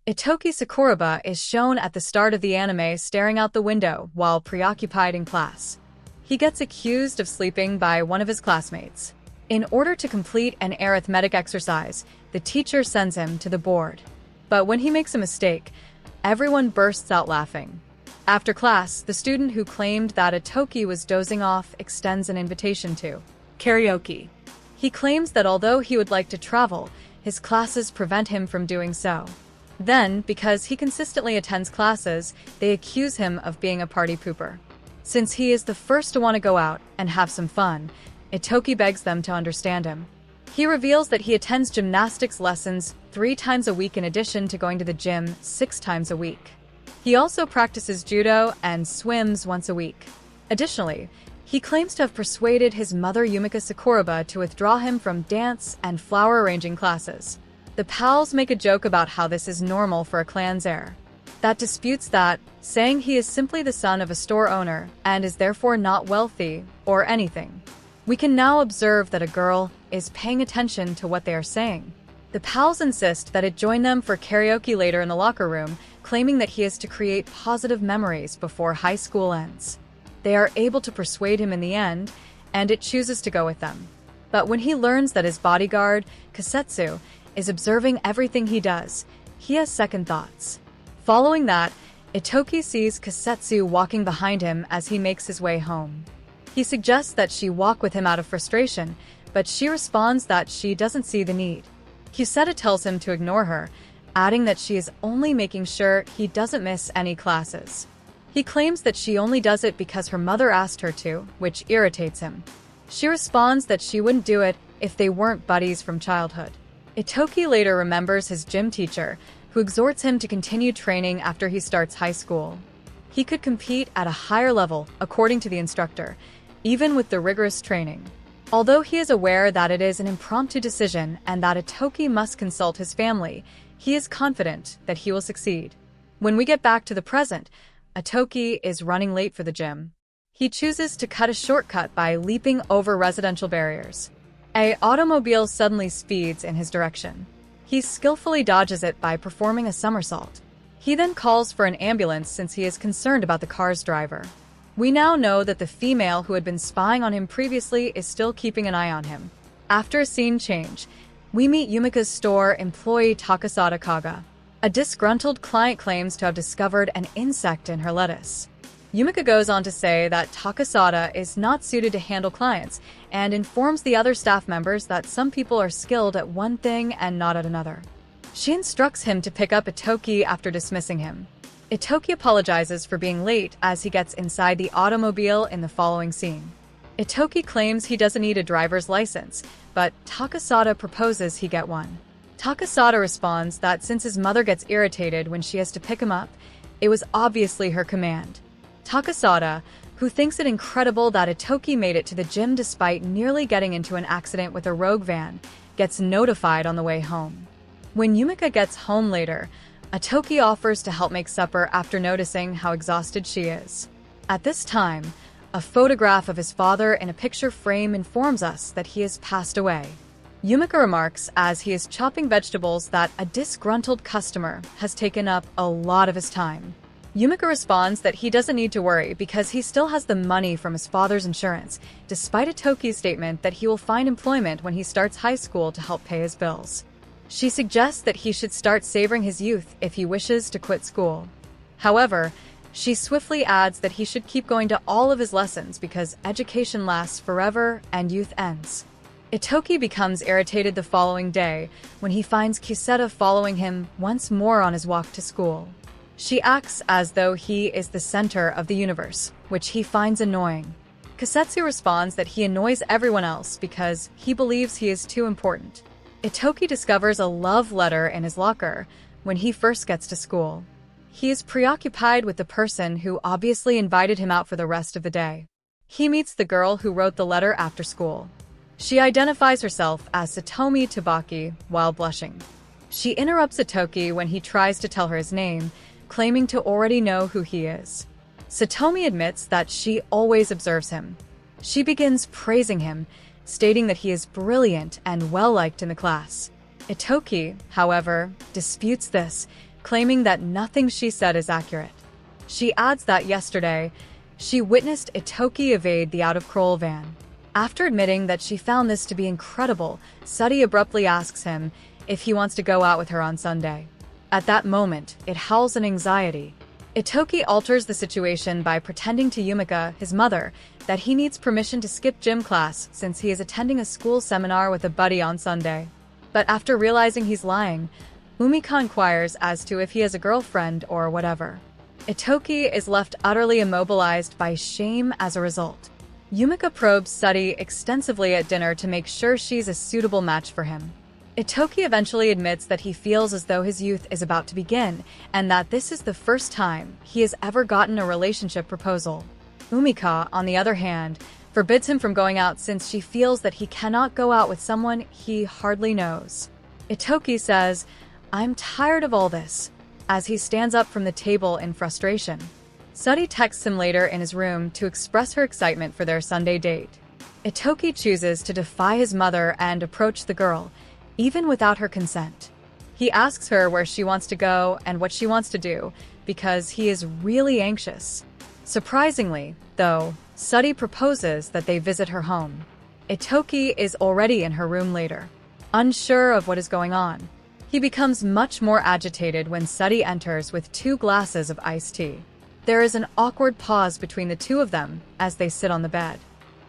Itoki Sakuraba is shown at the start of the anime staring out the window while preoccupied in class. He gets accused of sleeping by one of his classmates. In order to complete an arithmetic exercise, the teacher sends him to the board. But when he makes a mistake, everyone bursts out laughing. After class, the student who claimed that Itoki was dozing off extends an invitation to karaoke. He claims that although he would like to travel, his classes prevent him from doing so. Then, because he consistently attends classes, they accuse him of being a party pooper. Since he is the first to want to go out and have some fun, Itoki begs them to understand him. He reveals that he attends gymnastics lessons 3 times a week in addition to going to the gym 6 times a week. He also practices judo and swims once a week. Additionally, he claims to have persuaded his mother Yumika Sakuraba to withdraw him from dance and flower arranging classes. The pals make a joke about how this is normal for a clan's heir. That disputes that, saying he is simply the son of a store owner and is therefore not wealthy or anything. We can now observe that a girl is paying attention to what they are saying. The pals insist that it join them for karaoke later in the locker room, claiming that he is to create positive memories before high school ends. They are able to persuade him in the end, and it chooses to go with them. But when he learns that his bodyguard, Kasetsu, is observing everything he does, he has second thoughts. Following that, Itoki sees Kasetsu walking behind him as he makes his way home. He suggests that she walk with him out of frustration, but she responds that she doesn't see the need. Kuseta tells him to ignore her, adding that she is only making sure he doesn't miss any classes. He claims that she only does it because her mother asked her to, which irritates him. She responds that she wouldn't do it if they weren't buddies from childhood. Itoki later remembers his gym teacher, who exhorts him to continue training after he starts high school. He could compete at a higher level, according to the instructor, even with the rigorous training. Although he is aware that it is an impromptu decision and that Itoki must consult his family, he is confident that he will succeed. When we get back to the present, Itoki is running late for the gym. He chooses to cut a shortcut by leaping over residential barriers. An automobile suddenly speeds in his direction. He skillfully dodges it by performing a somersault. He then calls for an ambulance since he is concerned about the car's driver. We now know that the female who had been spying on him previously is still keeping an eye on him. After a scene change, we meet Yumika's store employee Takasada Kaga. A disgruntled client claims to have discovered an insect in her lettuce. Yumika goes on to say that Takasada is not suited to handle clients and informs the other staff members that some people are skilled at one thing and not at another. She instructs him to pick up Itoki after dismissing him. Itoki apologizes for being late as he gets inside the automobile in the following scene. Itoki claims he doesn't need a driver's license, but Takasada proposes he get one. Takasada responds that since his mother gets irritated when she has to pick him up, it was obviously her command. Takasada, who thinks it incredible that Itoki made it to the gym despite nearly getting into an accident with a rogue van, gets notified on the way home. When Yumika gets home later, Itoki offers to help make supper after noticing how exhausted she is. At this time, a photograph of his father in a picture frame informs us that he has passed away. Yumika remarks as he is chopping vegetables that a disgruntled customer has taken up a lot of his time. Yumika responds that he doesn't need to worry because he still has the money from his father's insurance, despite Itoki's statement that he will find employment when he starts high school to help pay his bills. She suggests that he should start savoring his youth if he wishes to quit school. However, she swiftly adds that he should keep going to all of his lessons because education lasts forever and youth ends. Itoki becomes irritated the following day when he finds Kuseta following him once more on his walk to school. She acts as though he is the center of the universe, which he finds annoying. Kasetsu responds that he annoys everyone else because he believes he is too important. Itoki discovers a love letter in his locker when he first gets to school. He is preoccupied with the person who obviously invited him out for the rest of the day. He meets the girl who wrote the letter after school. She identifies herself as Satomi Tabaki while blushing. She interrupts Itoki when he tries to tell her his name, claiming to already know who he is. Satomi admits that she always observes him. She begins praising him, stating that he is brilliant and well-liked in the class. Itoki, however, disputes this, claiming that nothing she said is accurate. She adds that yesterday, she witnessed Itoki evade the out-of-control van. After admitting that she found this to be incredible, Suddy abruptly asks him if he wants to go out with her on Sunday. At that moment, it howls in anxiety. Itoki alters the situation by pretending to Yumika, his mother, that he needs permission to skip gym class since he is attending a school seminar with a buddy on Sunday. But after realizing he's lying, Umika inquires as to if he has a girlfriend or whatever. Itoki is left utterly immobilized by shame as a result. Yumika probes Suddy extensively at dinner to make sure she's a suitable match for him. Itoki eventually admits that he feels as though his youth is about to begin, and that this is the first time he has ever gotten a relationship proposal. Umika, on the other hand, forbids him from going out since she feels that he cannot go out with someone he hardly knows. Itoki says, "I'm tired of all this," as he stands up from the table in frustration. Suddy texts him later in his room to express her excitement for their Sunday date. Itoki chooses to defy his mother and approach the girl, even without her consent. He asks her where she wants to go and what she wants to do, because he is really anxious. Surprisingly, though, Suddy proposes that they visit her home. Itoki is already in her room later, unsure of what is going on. He becomes much more agitated when Suddy enters with 2 glasses of iced tea. There is an awkward pause between the two of them as they sit on the bed.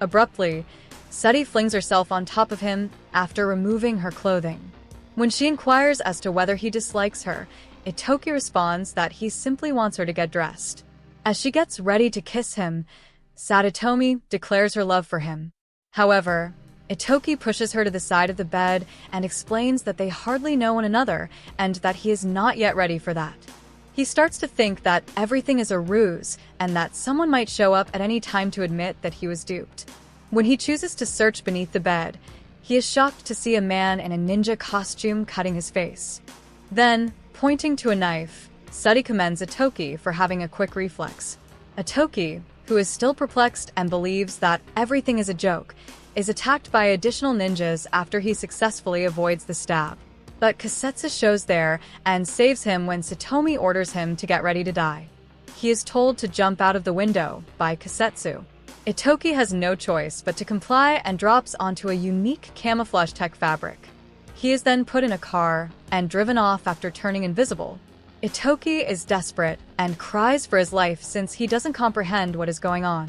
Abruptly, Suddy flings herself on top of him after removing her clothing. When she inquires as to whether he dislikes her, Itoki responds that he simply wants her to get dressed. As she gets ready to kiss him, Sadatomi declares her love for him. However, Itoki pushes her to the side of the bed and explains that they hardly know one another and that he is not yet ready for that. He starts to think that everything is a ruse and that someone might show up at any time to admit that he was duped. When he chooses to search beneath the bed, he is shocked to see a man in a ninja costume cutting his face. Then, pointing to a knife, Suddy commends Itoki for having a quick reflex. Itoki, who is still perplexed and believes that everything is a joke, is attacked by additional ninjas after he successfully avoids the stab. But Kasetsu shows there and saves him when Satomi orders him to get ready to die. He is told to jump out of the window by Kasetsu. Itoki has no choice but to comply and drops onto a unique camouflage tech fabric. He is then put in a car and driven off after turning invisible. Itoki is desperate and cries for his life since he doesn't comprehend what is going on.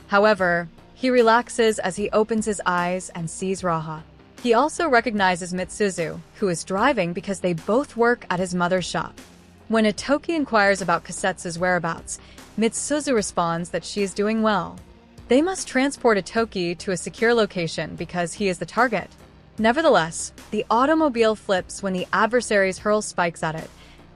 However, he relaxes as he opens his eyes and sees Raha. He also recognizes Mitsuzu, who is driving because they both work at his mother's shop. When Itoki inquires about Kasetsu's whereabouts, Mitsuzu responds that she is doing well. They must transport Itoki to a secure location because he is the target. Nevertheless, the automobile flips when the adversaries hurl spikes at it,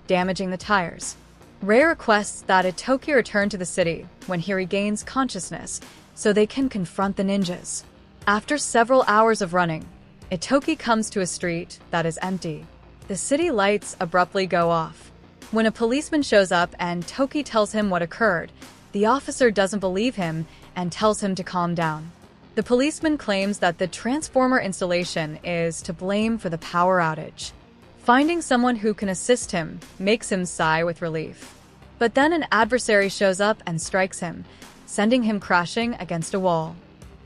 damaging the tires. Rei requests that Itoki return to the city when he regains consciousness so they can confront the ninjas. After several hours of running, Itoki comes to a street that is empty. The city lights abruptly go off. When a policeman shows up and Toki tells him what occurred, the officer doesn't believe him and tells him to calm down. The policeman claims that the transformer installation is to blame for the power outage. Finding someone who can assist him makes him sigh with relief. But then an adversary shows up and strikes him, sending him crashing against a wall.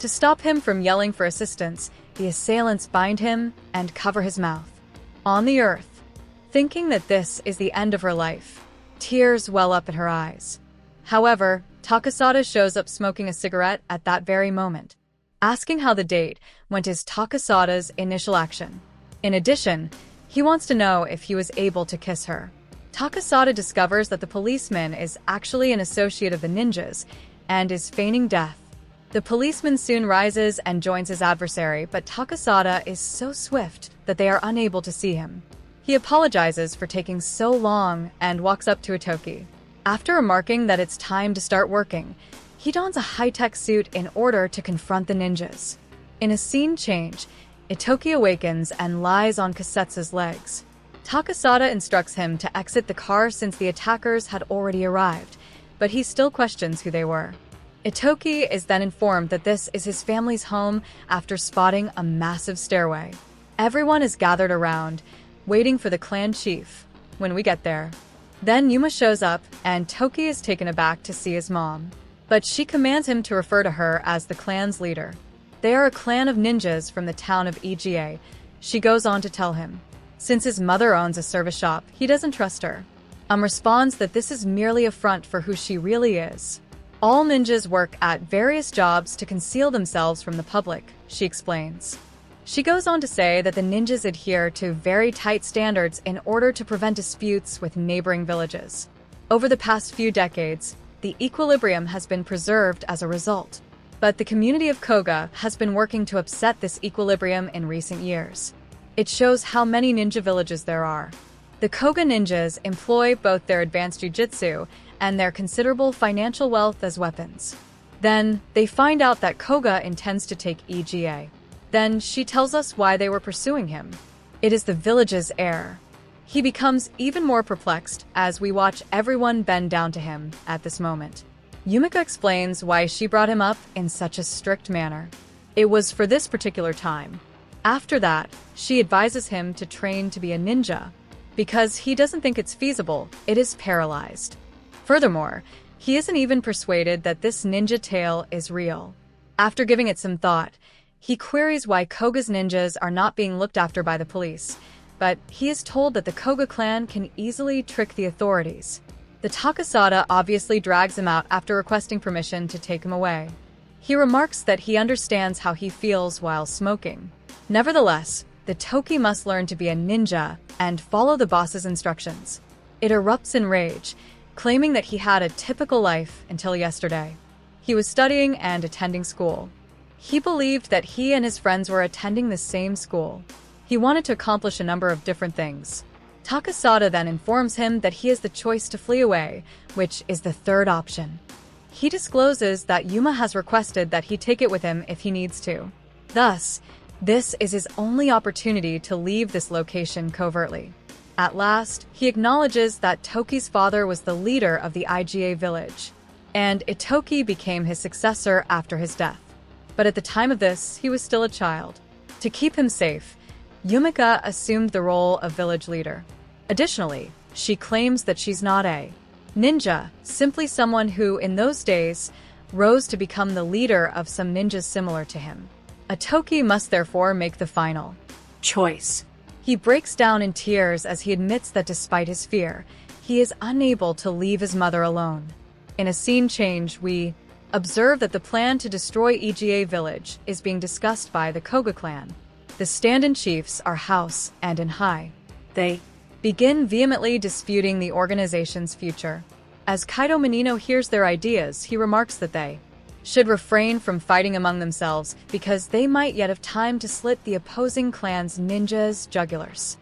To stop him from yelling for assistance, the assailants bind him and cover his mouth. On the earth, thinking that this is the end of her life, tears well up in her eyes. However, Takasada shows up smoking a cigarette at that very moment. Asking how the date went is Takasada's initial action. In addition, he wants to know if he was able to kiss her. Takasada discovers that the policeman is actually an associate of the ninjas and is feigning death. The policeman soon rises and joins his adversary, but Takasada is so swift that they are unable to see him. He apologizes for taking so long and walks up to Itoki. After remarking that it's time to start working, he dons a high-tech suit in order to confront the ninjas. In a scene change, Itoki awakens and lies on Kasetsu's legs. Takasada instructs him to exit the car since the attackers had already arrived, but he still questions who they were. Itoki is then informed that this is his family's home after spotting a massive stairway. Everyone is gathered around, waiting for the clan chief. When we get there, Then Yuma shows up, and Toki is taken aback to see his mom. But she commands him to refer to her as the clan's leader. They are a clan of ninjas from the town of EGA, she goes on to tell him. Since his mother owns a service shop, he doesn't trust her. Responds that this is merely a front for who she really is. All ninjas work at various jobs to conceal themselves from the public, she explains. She goes on to say that the ninjas adhere to very tight standards in order to prevent disputes with neighboring villages. Over the past few decades, the equilibrium has been preserved as a result. But the community of Koga has been working to upset this equilibrium in recent years. It shows how many ninja villages there are. The Koga ninjas employ both their advanced jujitsu and their considerable financial wealth as weapons. Then, they find out that Koga intends to take EGA. Then, she tells us why they were pursuing him. It is the village's heir. He becomes even more perplexed as we watch everyone bend down to him at this moment. Yumika explains why she brought him up in such a strict manner. It was for this particular time. After that, she advises him to train to be a ninja. Because he doesn't think it's feasible, it is paralyzed. Furthermore, he isn't even persuaded that this ninja tale is real. After giving it some thought, he queries why Koga's ninjas are not being looked after by the police, but he is told that the Koga clan can easily trick the authorities. The Takasada obviously drags him out after requesting permission to take him away. He remarks that he understands how he feels while smoking. Nevertheless, the Toki must learn to be a ninja and follow the boss's instructions. It erupts in rage, claiming that he had a typical life until yesterday. He was studying and attending school. He believed that he and his friends were attending the same school. He wanted to accomplish a number of different things. Takasada then informs him that he has the choice to flee away, which is the third option. He discloses that Yuma has requested that he take it with him if he needs to. Thus, this is his only opportunity to leave this location covertly. At last, he acknowledges that Toki's father was the leader of the IGA village, and Itoki became his successor after his death. But at the time of this, he was still a child. To keep him safe, Yumika assumed the role of village leader. Additionally, she claims that she's not a ninja, simply someone who, in those days, rose to become the leader of some ninjas similar to him. Itoki must therefore make the final choice. He breaks down in tears as he admits that despite his fear, he is unable to leave his mother alone. In a scene change, we observe that the plan to destroy EGA village is being discussed by the Koga clan. The stand-in chiefs are House and In High. They begin vehemently disputing the organization's future. As Kaido Menino hears their ideas, he remarks that they should refrain from fighting among themselves because they might yet have time to slit the opposing clan's ninjas' jugulars.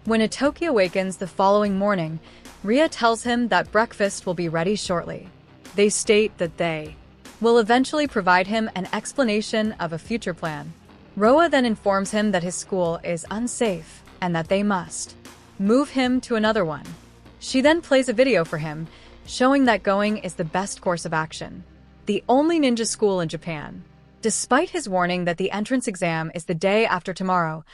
When Itoki awakens the following morning, Ria tells him that breakfast will be ready shortly. They state that they will eventually provide him an explanation of a future plan. Roa then informs him that his school is unsafe and that they must move him to another one. She then plays a video for him, showing that going is the best course of action. The only ninja school in Japan. Despite his warning that the entrance exam is the day after tomorrow,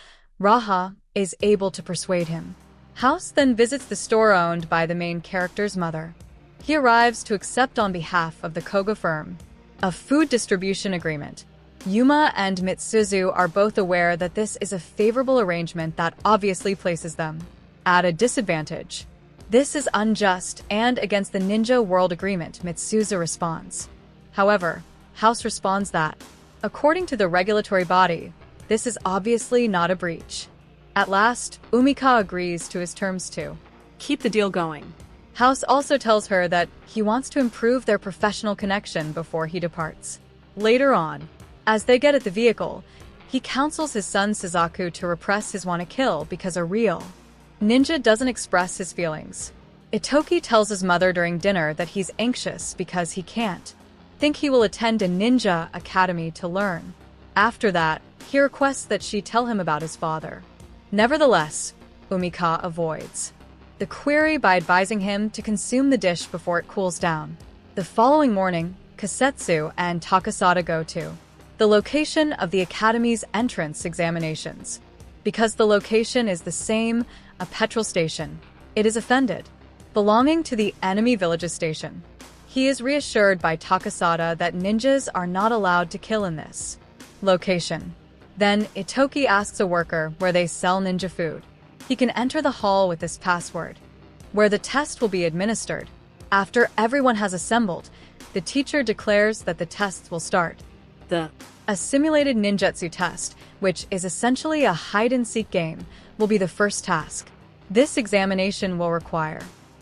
Raha is able to persuade him. House then visits the store owned by the main character's mother. He arrives to accept on behalf of the Koga firm a food distribution agreement. Yuma and Mitsuzu are both aware that this is a favorable arrangement that obviously places them at a disadvantage. This is unjust and against the Ninja World Agreement, Mitsuzu responds. However, House responds that, according to the regulatory body, this is obviously not a breach. At last, Umika agrees to his terms to keep the deal going. House also tells her that he wants to improve their professional connection before he departs. Later on, as they get at the vehicle, he counsels his son Suzaku to repress his wanna kill because a real ninja doesn't express his feelings. Itoki tells his mother during dinner that he's anxious because he can't think he will attend a ninja academy to learn. After that, he requests that she tell him about his father. Nevertheless, Umika avoids the query by advising him to consume the dish before it cools down. The following morning, Kasetsu and Takasada go to the location of the academy's entrance examinations. Because the location is the same, a petrol station, it is offended. belonging to the enemy village's station. He is reassured by Takasada that ninjas are not allowed to kill in this location. Then, Itoki asks a worker where they sell ninja food. He can enter the hall with this password, where the test will be administered. After everyone has assembled, the teacher declares that the tests will start. A simulated ninjutsu test, which is essentially a hide-and-seek game, will be the first task. This examination will require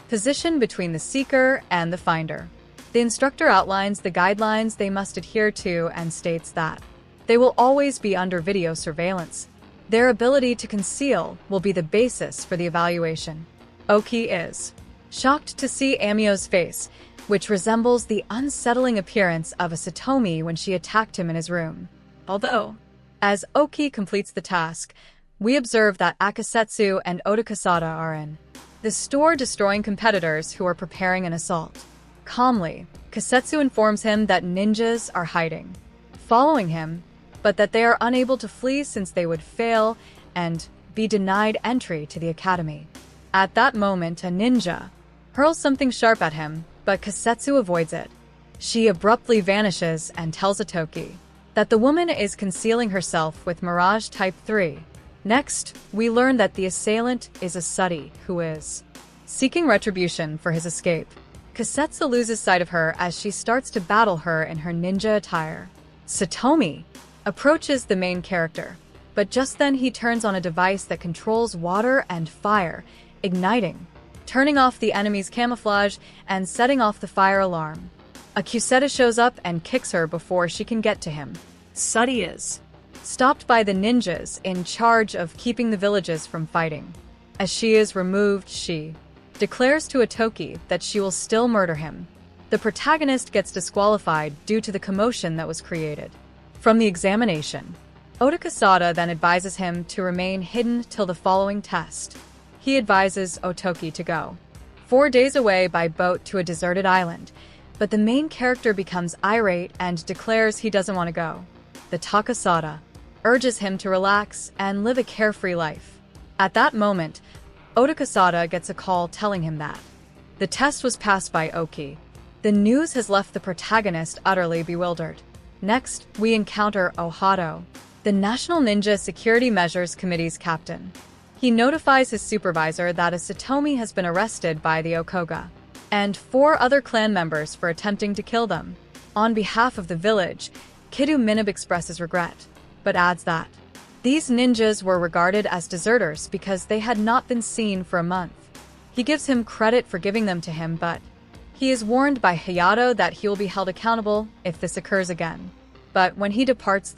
position between the seeker and the finder. The instructor outlines the guidelines they must adhere to and states that they will always be under video surveillance. Their ability to conceal will be the basis for the evaluation. Oki is shocked to see Amio's face, which resembles the unsettling appearance of a Satomi when she attacked him in his room. Although, as Oki completes the task, we observe that Akasetsu and Otakasada are in the store destroying competitors who are preparing an assault. Calmly, Kasetsu informs him that ninjas are hiding, following him, but that they are unable to flee since they would fail and be denied entry to the academy. At that moment, a ninja hurls something sharp at him, but Kasetsu avoids it. She abruptly vanishes and tells Itoki that the woman is concealing herself with Mirage Type 3. Next, we learn that the assailant is a Suddy who is seeking retribution for his escape. Kasetsu loses sight of her as she starts to battle her in her ninja attire. Satomi approaches the main character, but just then he turns on a device that controls water and fire, igniting, turning off the enemy's camouflage and setting off the fire alarm. A Cuseta shows up and kicks her before she can get to him. Suddy is stopped by the ninjas in charge of keeping the villages from fighting. As she is removed, she declares to Itoki that she will still murder him. The protagonist gets disqualified due to the commotion that was created from the examination. Otakasada then advises him to remain hidden till the following test. He advises Otoki to go 4 days away by boat to a deserted island, but the main character becomes irate and declares he doesn't want to go. The Takasada urges him to relax and live a carefree life. At that moment, Otakasada gets a call telling him that the test was passed by Oki. The news has left the protagonist utterly bewildered. Next, we encounter Ohado, the National Ninja Security Measures Committee's captain. He notifies his supervisor that a Satomi has been arrested by the Okoga and 4 other clan members for attempting to kill them. On behalf of the village, Kidu Minib expresses regret, but adds that these ninjas were regarded as deserters because they had not been seen for a month. He gives him credit for giving them to him, but he is warned by Hayato that he will be held accountable if this occurs again. But when he departs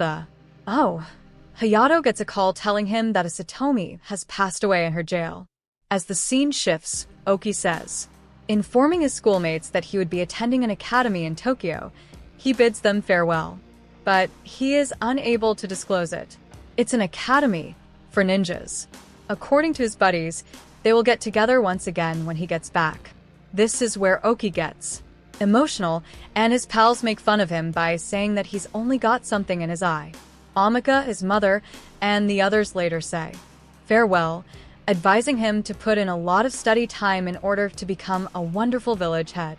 Hayato gets a call telling him that a Satomi has passed away in her jail. As the scene shifts, Oki says, informing his schoolmates that he would be attending an academy in Tokyo, he bids them farewell. But he is unable to disclose it. It's an academy for ninjas. According to his buddies, they will get together once again when he gets back. This is where Oki gets emotional, and his pals make fun of him by saying that he's only got something in his eye. Amika, his mother, and the others later say farewell, advising him to put in a lot of study time in order to become a wonderful village head.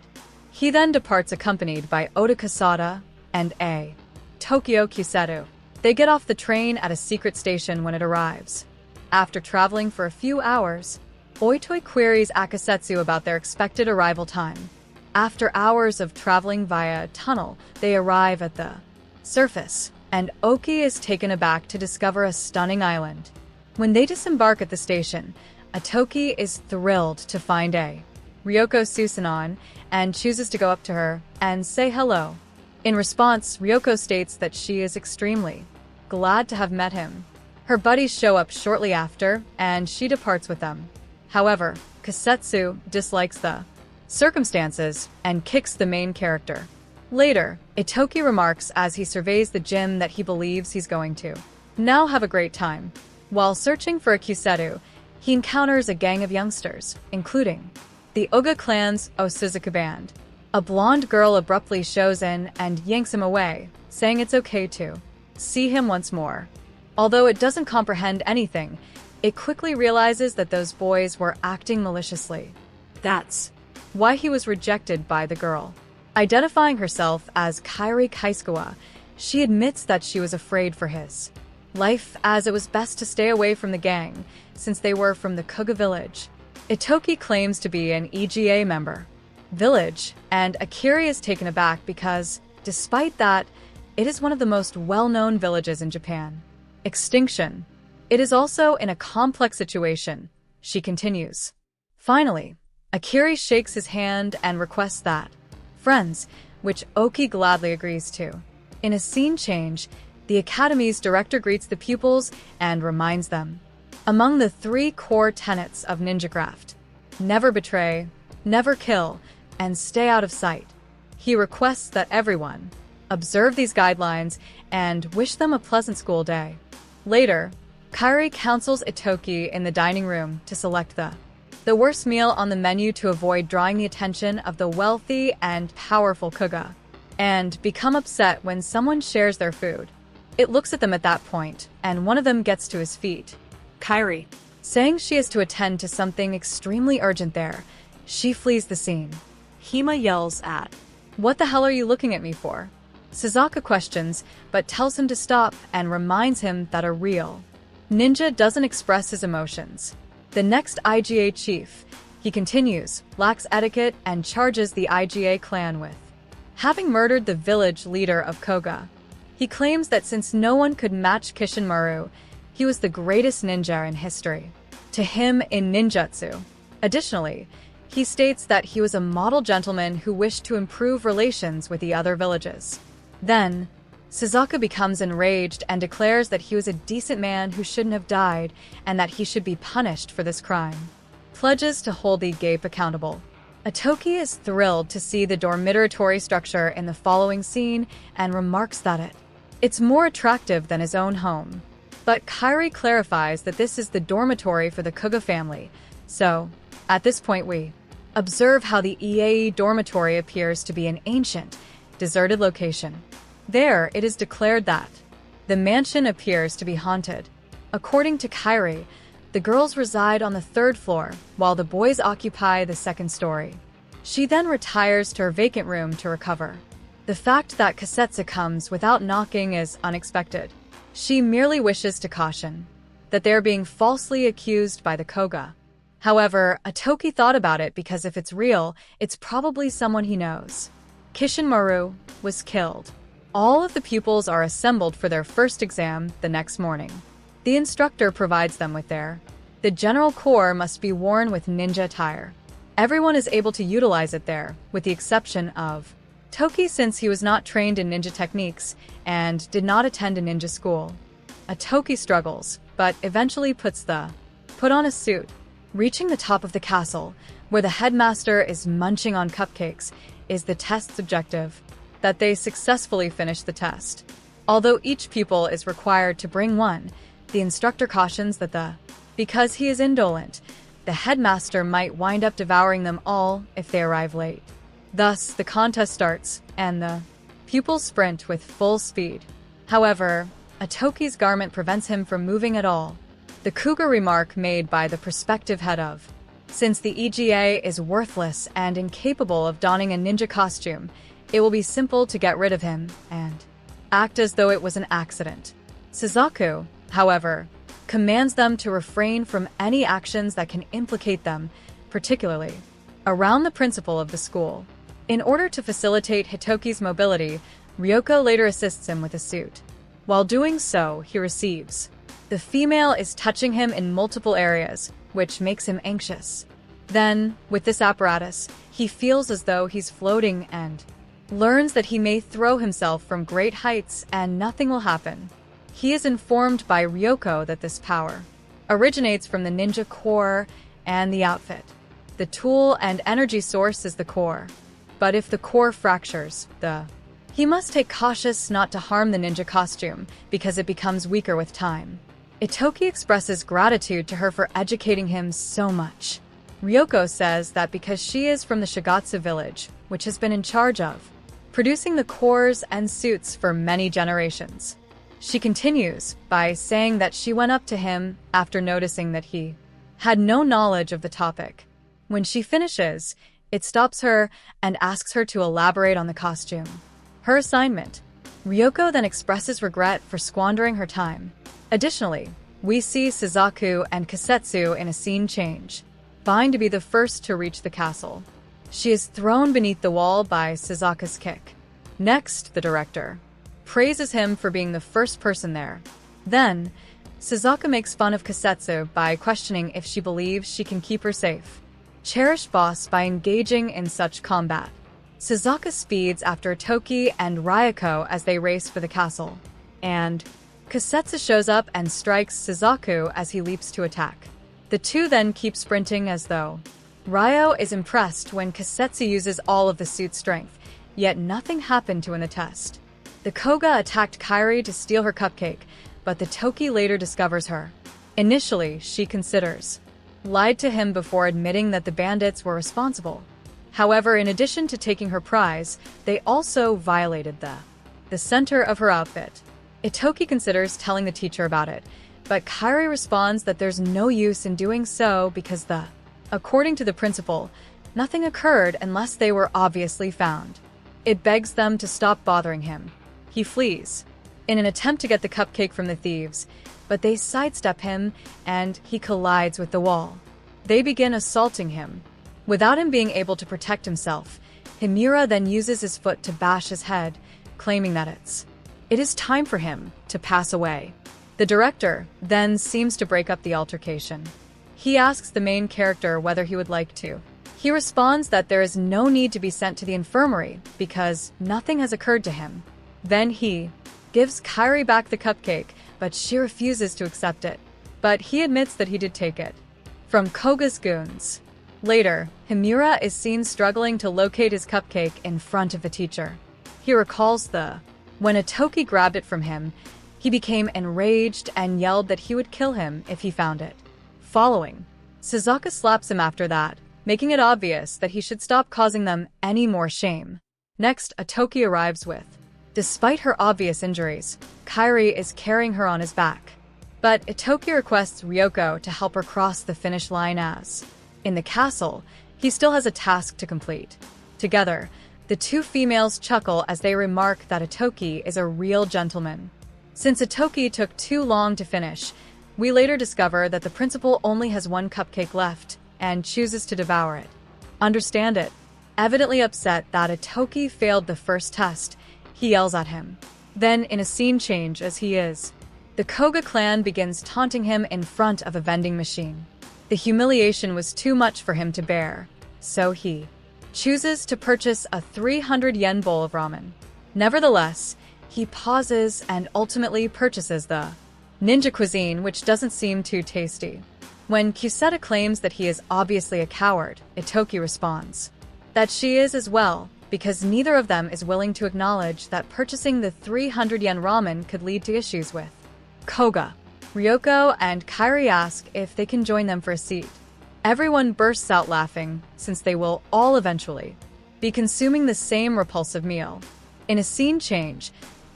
He then departs accompanied by Otakasada and a Tokyo Kusetu. They get off the train at a secret station when it arrives. After traveling for a few hours, Oitoi queries Akasetsu about their expected arrival time. After hours of traveling via a tunnel, they arrive at the surface, and Oki is taken aback to discover a stunning island. When they disembark at the station, Itoki is thrilled to find a Ryoko Susanon and chooses to go up to her and say hello. In response, Ryoko states that she is extremely glad to have met him. Her buddies show up shortly after, and she departs with them. However, Kasetsu dislikes the circumstances and kicks the main character. Later, Itoki remarks as he surveys the gym that he believes he's going to now have a great time. While searching for a Kusetu, he encounters a gang of youngsters, including the Oga clan's Osuzuka band. A blonde girl abruptly shows in and yanks him away, saying it's okay to see him once more. Although it doesn't comprehend anything, it quickly realizes that those boys were acting maliciously. That's why he was rejected by the girl. Identifying herself as Kairi Kaisugawa, she admits that she was afraid for his life, as it was best to stay away from the gang since they were from the Kuga village. Itoki claims to be an EGA member village, and Akiri is taken aback because, despite that, it is one of the most well-known villages in Japan. Extinction. It is also in a complex situation, she continues. Finally, Akiri shakes his hand and requests that friends, which Oki gladly agrees to. In a scene change, the academy's director greets the pupils and reminds them. Among the 3 core tenets of ninjacraft, never betray, never kill, and stay out of sight, he requests that everyone observe these guidelines and wish them a pleasant school day. Later, Kairi counsels Itoki in the dining room to select the worst meal on the menu to avoid drawing the attention of the wealthy and powerful Kuga, and become upset when someone shares their food. It looks at them at that point, and one of them gets to his feet. Kairi, saying she has to attend to something extremely urgent there, she flees the scene. Hima yells at, "What the hell are you looking at me for?" Suzaka questions, but tells him to stop and reminds him that a real ninja doesn't express his emotions. The next IGA chief, he continues, lacks etiquette and charges the IGA clan with having murdered the village leader of Koga. He claims that since no one could match Kishin Maru, he was the greatest ninja in history to him in ninjutsu. Additionally, he states that he was a model gentleman who wished to improve relations with the other villages. Then, Suzaka becomes enraged and declares that he was a decent man who shouldn't have died and that he should be punished for this crime. Pledges to hold the Gape accountable. Itoki is thrilled to see the dormitory structure in the following scene and remarks that it's more attractive than his own home. But Kairi clarifies that this is the dormitory for the Kuga family, so, at this point we observe how the EAE dormitory appears to be an ancient, deserted location. There, it is declared that the mansion appears to be haunted. According to Kairi, the girls reside on the 3rd floor, while the boys occupy the 2nd story. She then retires to her vacant room to recover. The fact that Kasetsu comes without knocking is unexpected. She merely wishes to caution that they are being falsely accused by the Koga. However, Itoki thought about it because if it's real, it's probably someone he knows. Kishin Maru was killed. All of the pupils are assembled for their first exam the next morning. The instructor provides them with the general core must be worn with ninja attire. Everyone is able to utilize it there, with the exception of Toki since he was not trained in ninja techniques and did not attend a ninja school. Toki struggles, but eventually put on a suit. Reaching the top of the castle, where the headmaster is munching on cupcakes, is the test's objective. That they successfully finish the test. Although each pupil is required to bring one, the instructor cautions that because he is indolent, the headmaster might wind up devouring them all if they arrive late. Thus, the contest starts, and the pupils sprint with full speed. However, Itoki's garment prevents him from moving at all. The Kuga remark made by the prospective head of, since the EGA is worthless and incapable of donning a ninja costume, it will be simple to get rid of him and act as though it was an accident. Suzaku, however, commands them to refrain from any actions that can implicate them, particularly around the principal of the school. In order to facilitate Hitoki's mobility, Ryoko later assists him with a suit. While doing so, he receives. The female is touching him in multiple areas, which makes him anxious. Then, with this apparatus, he feels as though he's floating and learns that he may throw himself from great heights and nothing will happen. He is informed by Ryoko that this power originates from the ninja core and the outfit. The tool and energy source is the core. But if the core fractures, he must take cautious not to harm the ninja costume because it becomes weaker with time. Itoki expresses gratitude to her for educating him so much. Ryoko says that because she is from the Shigatsu village, which has been in charge of producing the cores and suits for many generations. She continues by saying that she went up to him after noticing that he had no knowledge of the topic. When she finishes, it stops her and asks her to elaborate on the costume. Her assignment. Ryoko then expresses regret for squandering her time. Additionally, we see Suzaku and Kasetsu in a scene change, vying to be the first to reach the castle. She is thrown beneath the wall by Suzaku's kick. Next, the director praises him for being the first person there. Then, Suzaku makes fun of Kasetsu by questioning if she believes she can keep her safe. Cherished boss by engaging in such combat. Suzaku speeds after Toki and Ryoko as they race for the castle. And Kasetsu shows up and strikes Suzaku as he leaps to attack. The two then keep sprinting as though. Ryo is impressed when Kasetsu uses all of the suit's strength, yet nothing happened to in the test. The Koga attacked Kairi to steal her cupcake, but the Toki later discovers her. Initially, she considers lied to him before admitting that the bandits were responsible. However, in addition to taking her prize, they also violated the center of her outfit. Itoki considers telling the teacher about it, but Kairi responds that there's no use in doing so because according to the principal, nothing occurred unless they were obviously found. It begs them to stop bothering him. He flees in an attempt to get the cupcake from the thieves, but they sidestep him and he collides with the wall. They begin assaulting him. Without him being able to protect himself, Himura then uses his foot to bash his head, claiming that it is time for him to pass away. The director then seems to break up the altercation. He asks the main character whether he would like to. He responds that there is no need to be sent to the infirmary because nothing has occurred to him. Then he gives Kairi back the cupcake, but she refuses to accept it. But he admits that he did take it from Koga's goons. Later, Himura is seen struggling to locate his cupcake in front of the teacher. He recalls when Itoki grabbed it from him, he became enraged and yelled that he would kill him if he found it. Following, Suzaku slaps him after that, making it obvious that he should stop causing them any more shame. Next, Itoki arrives with. Despite her obvious injuries, Kairi is carrying her on his back. But Itoki requests Ryoko to help her cross the finish line as, in the castle, he still has a task to complete. Together, the two females chuckle as they remark that Itoki is a real gentleman. Since Itoki took too long to finish, we later discover that the principal only has one cupcake left and chooses to devour it. Understand it. Evidently upset that Itoki failed the first test, he yells at him. Then, in a scene change as the Koga clan begins taunting him in front of a vending machine. The humiliation was too much for him to bear, so he chooses to purchase a 300 yen bowl of ramen. Nevertheless, he pauses and ultimately purchases the ninja cuisine, which doesn't seem too tasty. When Kuseta claims that he is obviously a coward, Itoki responds that she is as well, because neither of them is willing to acknowledge that purchasing the 300 yen ramen could lead to issues with Koga. Ryoko and Kairi ask if they can join them for a seat. Everyone bursts out laughing, since they will all eventually be consuming the same repulsive meal. In a scene change,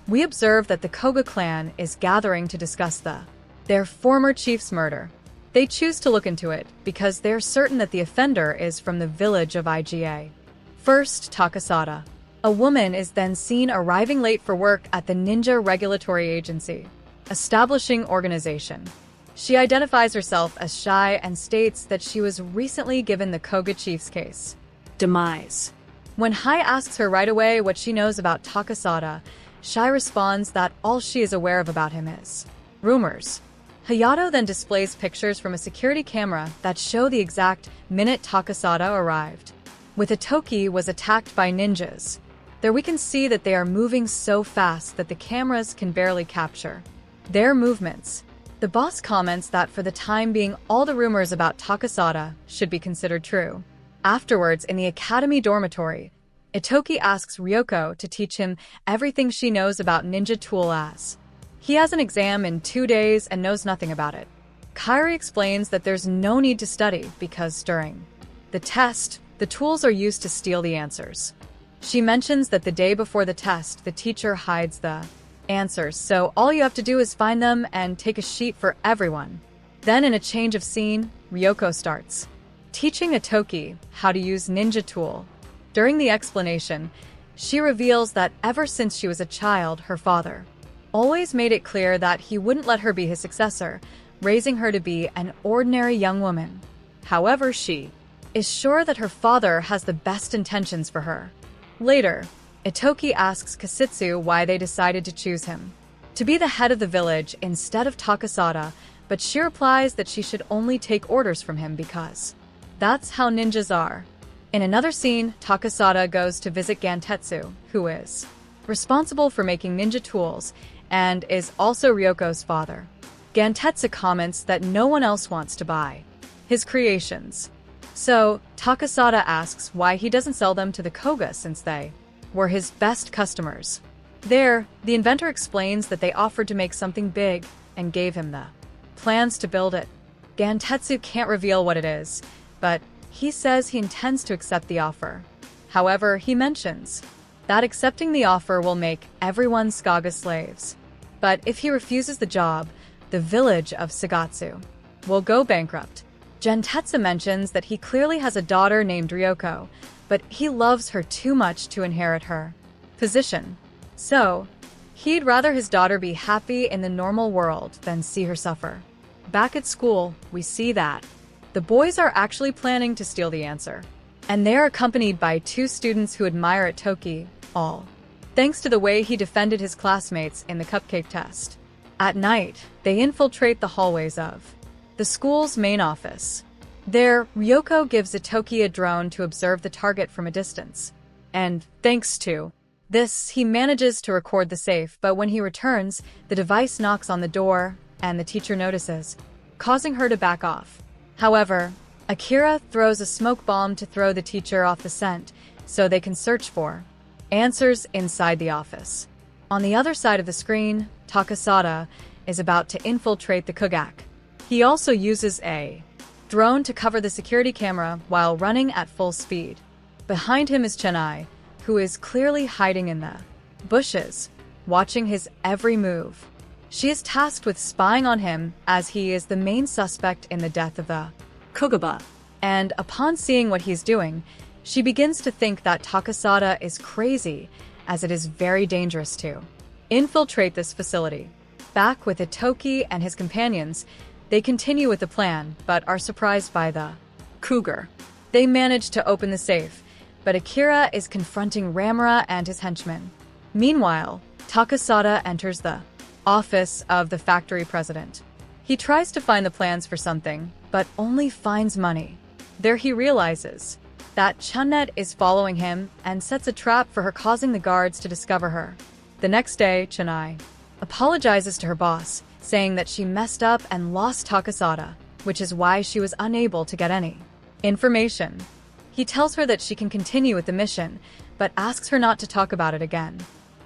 we observe that the Koga clan is gathering to discuss their former chief's murder. They choose to look into it because they're certain that the offender is from the village of Iga. First, Takasada. A woman is then seen arriving late for work at the Ninja Regulatory Agency, establishing organization. She identifies herself as shy and states that she was recently given the Koga chief's case. Demise. When Hai asks her right away what she knows about Takasada, Shai responds that all she is aware of about him is rumors. Hayato then displays pictures from a security camera that show the exact minute Takasada arrived. With Itoki was attacked by ninjas. There we can see that they are moving so fast that the cameras can barely capture their movements. The boss comments that for the time being all the rumors about Takasada should be considered true. Afterwards, in the academy dormitory, Itoki asks Ryoko to teach him everything she knows about ninja tool as. He has an exam in 2 days and knows nothing about it. Kairi explains that there's no need to study because during the test, the tools are used to steal the answers. She mentions that the day before the test, the teacher hides the answers, so all you have to do is find them and take a sheet for everyone. Then in a change of scene, Ryoko starts teaching Itoki how to use ninja tool. During the explanation, she reveals that ever since she was a child, her father always made it clear that he wouldn't let her be his successor, raising her to be an ordinary young woman. However, she is sure that her father has the best intentions for her. Later, Itoki asks Kasitsu why they decided to choose him to be the head of the village instead of Takasada, but she replies that she should only take orders from him because that's how ninjas are. In another scene, Takasada goes to visit Gantetsu, who is responsible for making ninja tools and is also Ryoko's father. Gantetsu comments that no one else wants to buy his creations. So, Takasada asks why he doesn't sell them to the Koga since they were his best customers. There, the inventor explains that they offered to make something big and gave him the plans to build it. Gantetsu can't reveal what it is, but he says he intends to accept the offer. However, he mentions that accepting the offer will make everyone Skaga slaves. But if he refuses the job, the village of Sagatsu will go bankrupt. Gantetsu mentions that he clearly has a daughter named Ryoko, but he loves her too much to inherit her position. So, he'd rather his daughter be happy in the normal world than see her suffer. Back at school, we see that the boys are actually planning to steal the answer, and they are accompanied by two students who admire Itoki, all thanks to the way he defended his classmates in the cupcake test. At night, they infiltrate the hallways of the school's main office. There, Ryoko gives Itoki a drone to observe the target from a distance. And, thanks to this, he manages to record the safe, but when he returns, the device knocks on the door, and the teacher notices, causing her to back off. However, Akira throws a smoke bomb to throw the teacher off the scent, so they can search for answers inside the office. On the other side of the screen, Takasada is about to infiltrate the Kugak. He also uses a drone to cover the security camera while running at full speed. Behind him is Chennai, who is clearly hiding in the bushes, watching his every move. She is tasked with spying on him as he is the main suspect in the death of the Kugaba. And upon seeing what he's doing, she begins to think that Takasada is crazy, as it is very dangerous to infiltrate this facility. Back with Itoki and his companions, they continue with the plan, but are surprised by the cougar. They manage to open the safe, but Akira is confronting Ramura and his henchmen. Meanwhile, Takasada enters the office of the factory president. He tries to find the plans for something, but only finds money. There he realizes that Chunnet is following him and sets a trap for her, causing the guards to discover her. The next day, Chennai apologizes to her boss, saying that she messed up and lost Takasada, which is why she was unable to get any information. He tells her that she can continue with the mission, but asks her not to talk about it again.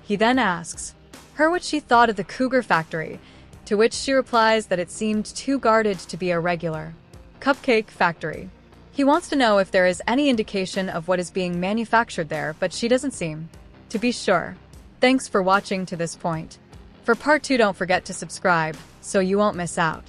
He then asks her what she thought of the Cougar factory, to which she replies that it seemed too guarded to be a regular cupcake factory. He wants to know if there is any indication of what is being manufactured there, but she doesn't seem to be sure. Thanks for watching to this point. For part 2, don't forget to subscribe so you won't miss out.